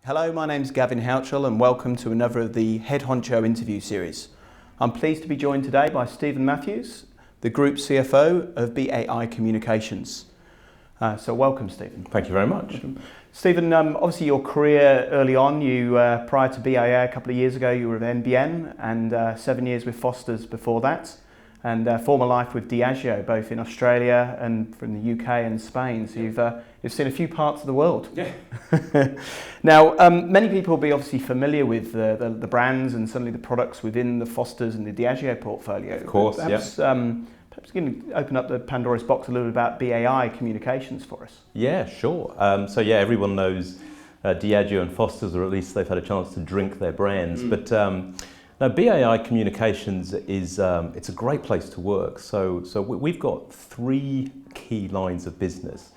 Hello, my name's Gavin Houchell and welcome to another of the Head Honcho interview series. I'm pleased to be joined today by Stephen Matthews, the Group CFO of BAI Communications. So welcome, Stephen. Thank you very much. Stephen, obviously your career early on, you prior to BAI a couple of years ago, you were with NBN and 7 years with Foster's before that, and former life with Diageo, both in Australia and from the UK and Spain. So you've seen a few parts of the world. Yeah. Now, many people will be obviously familiar with the brands and certainly the products within the Foster's and the Diageo portfolio. Of course, perhaps, perhaps you can open up the Pandora's box a little bit about BAI Communications for us. Yeah, sure. So everyone knows Diageo and Foster's, or at least they've had a chance to drink their brands. But now BAI Communications is it's a great place to work. So we've got three key lines of business.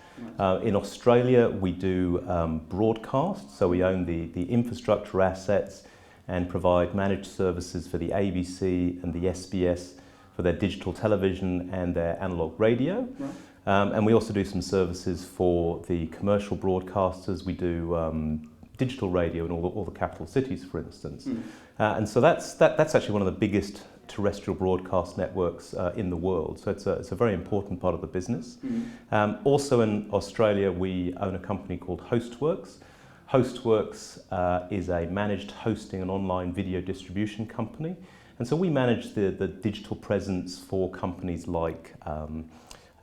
In Australia, we do broadcast, so we own the infrastructure assets and provide managed services for the ABC and the SBS for their digital television and their analogue radio. Right. And we also do some services for the commercial broadcasters. We do digital radio in all the capital cities, for instance. And so that's actually one of the biggest terrestrial broadcast networks in the world. So it's a very important part of the business. Also in Australia, we own a company called Hostworks. Hostworks is a managed hosting and online video distribution company. And so we manage the digital presence for companies like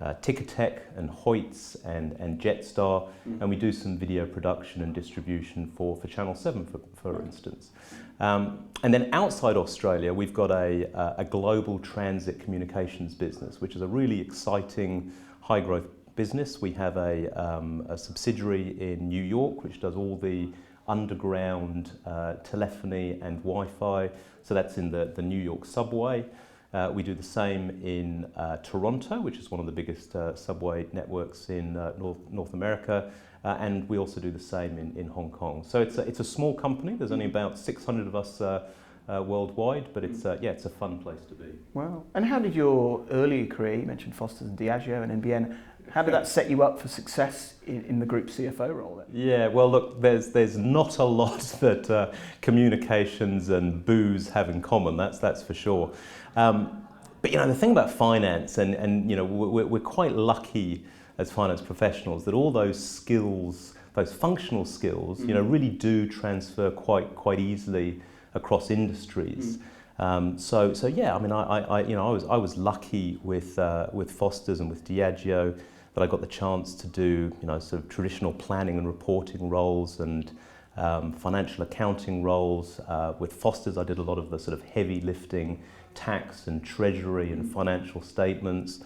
Ticketek and Hoyts and Jetstar, and we do some video production and distribution for Channel 7, for instance. And then outside Australia, we've got a global transit communications business, which is a really exciting, high-growth business. We have a subsidiary in New York, which does all the underground telephony and Wi-Fi, so that's in the New York subway. We do the same in Toronto, which is one of the biggest subway networks in North America, and we also do the same in Hong Kong. So it's a small company. There's only about 600 of us worldwide, but it's a fun place to be. Wow. And how did your earlier career, you mentioned Foster's and Diageo and NBN, how did that set you up for success in the Group CFO role then? Yeah, well look, there's not a lot that communications and booze have in common, that's for sure. But the thing about finance, and we're quite lucky as finance professionals that all those skills, those functional skills, really do transfer quite easily across industries. So yeah, I mean, I was lucky with Foster's and with Diageo that I got the chance to do sort of traditional planning and reporting roles and financial accounting roles. With Foster's, I did a lot of the sort of heavy lifting, tax and treasury and financial statements.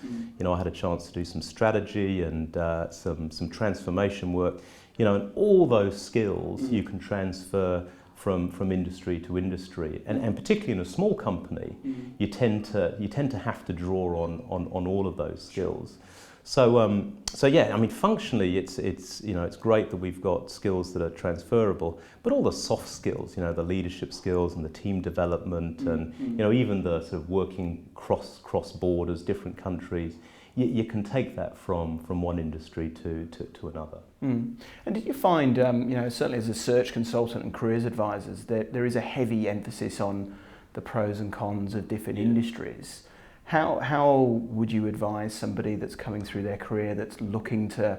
I had a chance to do some strategy and some transformation work. And all those skills you can transfer from industry to industry, and particularly in a small company, you tend to have to draw on all of those skills. So yeah, I mean, functionally, it's great that we've got skills that are transferable, but all the soft skills, the leadership skills and the team development, and even the sort of working cross borders, different countries, you can take that from one industry to another. And did you find, certainly as a search consultant and careers advisors, that there is a heavy emphasis on the pros and cons of different industries? How would you advise somebody that's coming through their career that's looking to,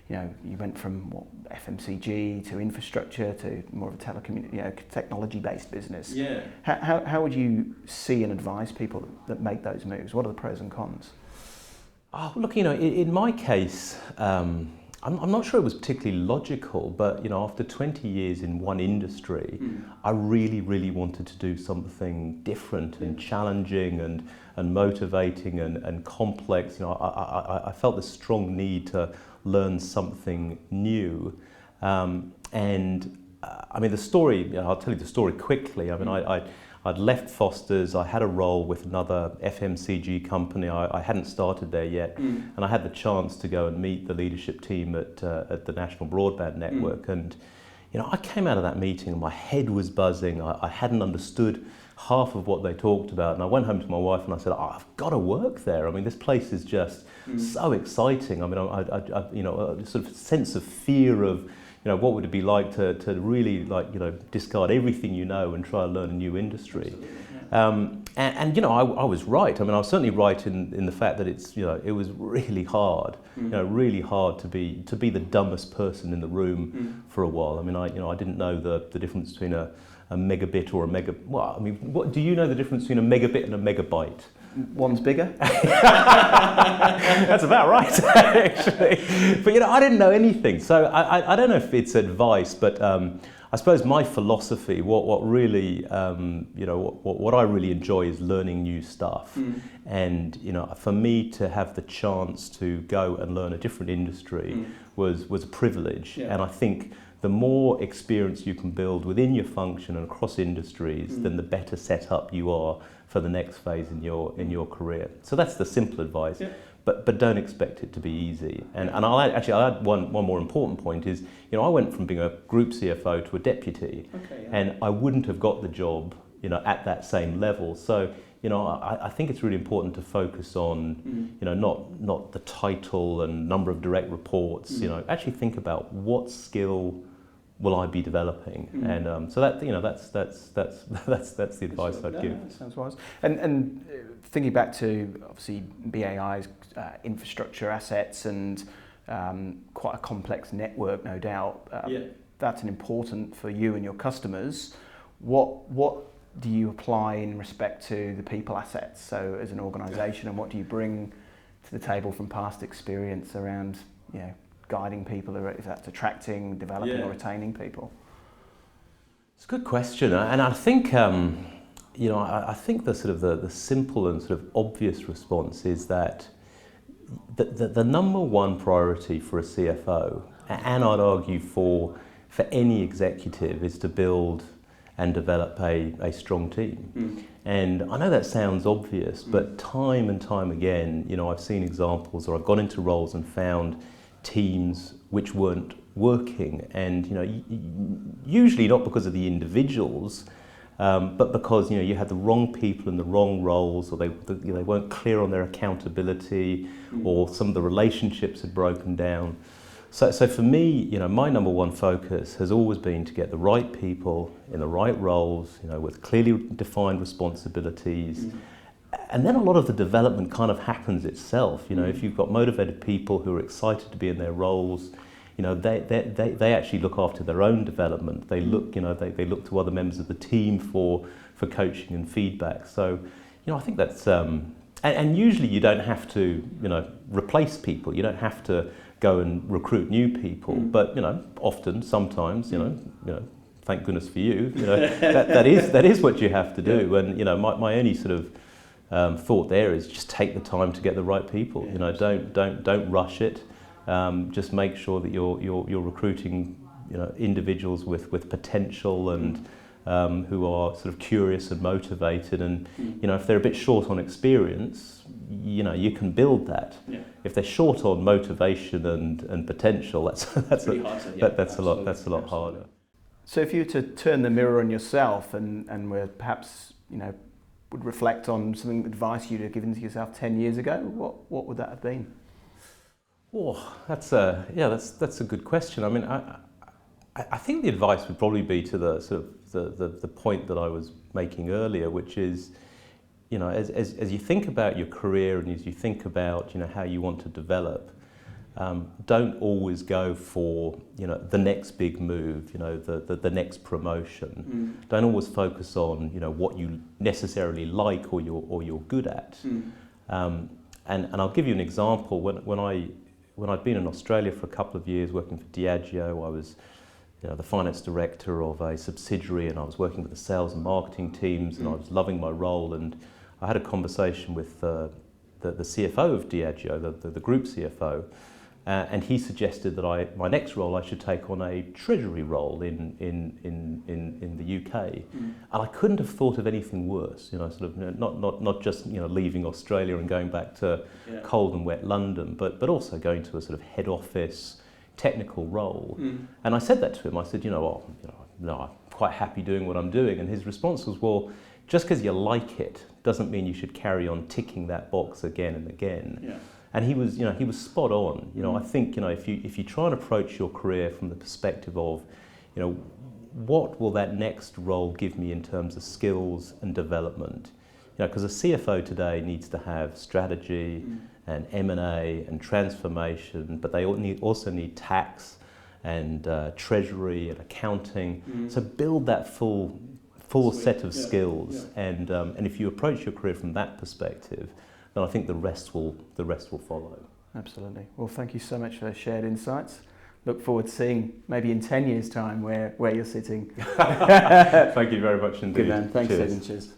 you went from FMCG to infrastructure to more of a technology-based business. Yeah. How would you see and advise people that make those moves? What are the pros and cons? Oh, look, in my case, I'm not sure it was particularly logical, but after 20 years in one industry, I really wanted to do something different and challenging and motivating and complex. I felt this strong need to learn something new. I mean, the story, I'll tell you the story quickly. I mean, I'd left Foster's, I had a role with another FMCG company, I hadn't started there yet, and I had the chance to go and meet the leadership team at the National Broadband Network, and I came out of that meeting and my head was buzzing, I hadn't understood half of what they talked about, and I went home to my wife and I said, I've got to work there. I mean, this place is just so exciting. I mean, a sort of sense of fear of what would it be like to really discard everything you know and try to learn a new industry? I was right. I mean, I was certainly right in the fact that it was really hard, really hard to be the dumbest person in the room for a while. I mean, I didn't know the difference between a megabit or a mega. Well, I mean, what do you know the difference between a megabit and a megabyte? One's bigger. That's about right, actually. But I didn't know anything, so I don't know if it's advice, but I suppose my philosophy, what really, what I really enjoy is learning new stuff, and for me to have the chance to go and learn a different industry was a privilege, and I think the more experience you can build within your function and across industries, then the better set up you are for the next phase in your career. So that's the simple advice, but don't expect it to be easy. And I'll add one more important point is, I went from being a group CFO to a deputy, and I wouldn't have got the job, at that same level. So, I think it's really important to focus on, not the title and number of direct reports. Actually think about what skill will I be developing, and so that that's the advice I'd give. That sounds wise. And thinking back to obviously BAI's infrastructure assets and quite a complex network, no doubt. That's an important for you and your customers. What do you apply in respect to the people assets? So as an organisation, and what do you bring to the table from past experience around guiding people, if that's attracting, developing or retaining people? It's a good question, and I think I think the sort of the simple and sort of obvious response is that the number one priority for a CFO, and I'd argue for any executive, is to build and develop a strong team. And I know that sounds obvious, but time and time again, I've seen examples, or I've gone into roles and found teams which weren't working, and usually not because of the individuals, but because you had the wrong people in the wrong roles, or they weren't clear on their accountability, or some of the relationships had broken down. So for me, my number one focus has always been to get the right people in the right roles, with clearly defined responsibilities. And then a lot of the development kind of happens itself. If you've got motivated people who are excited to be in their roles, they actually look after their own development. They look, they look to other members of the team for coaching and feedback. So, I think that's, and usually you don't have to, replace people. You don't have to go and recruit new people. But, often, sometimes, thank goodness for you, that is what you have to do. And, my only sort of thought there is just take the time to get the right people. Don't rush it. Just make sure that you're recruiting individuals with potential and who are sort of curious and motivated. And if they're a bit short on experience, you can build that. If they're short on motivation and potential, that's a lot harder. So if you were to turn the mirror on yourself and were perhaps would reflect on something, advice you'd have given to yourself 10 years ago, what would that have been? Oh, that's a good question. I mean, I think the advice would probably be to the sort of the point that I was making earlier, which is, as you think about your career and as you think about how you want to develop, don't always go for the next big move, the next promotion. Don't always focus on what you necessarily like or you're good at. And I'll give you an example. When I'd been in Australia for a couple of years working for Diageo, I was the finance director of a subsidiary, and I was working with the sales and marketing teams, and I was loving my role. And I had a conversation with the CFO of Diageo, the Group CFO, and he suggested that my next role I should take on a treasury role in the UK, and I couldn't have thought of anything worse. Not just leaving Australia and going back to cold and wet London, but also going to a sort of head office technical role. And I said that to him. I said, no, I'm quite happy doing what I'm doing. And his response was, well, just because you like it doesn't mean you should carry on ticking that box again and again. And he was spot on. I think, if you try and approach your career from the perspective of, what will that next role give me in terms of skills and development? Because a CFO today needs to have strategy and M&A and transformation, but they also need tax and treasury and accounting. So build that full set of skills, and if you approach your career from that perspective, then I think the rest will follow. Absolutely. Well, thank you so much for those shared insights. Look forward to seeing maybe in 10 years' time where you're sitting. Thank you very much indeed. Good man. Thanks, Cheers. Stephen. Cheers.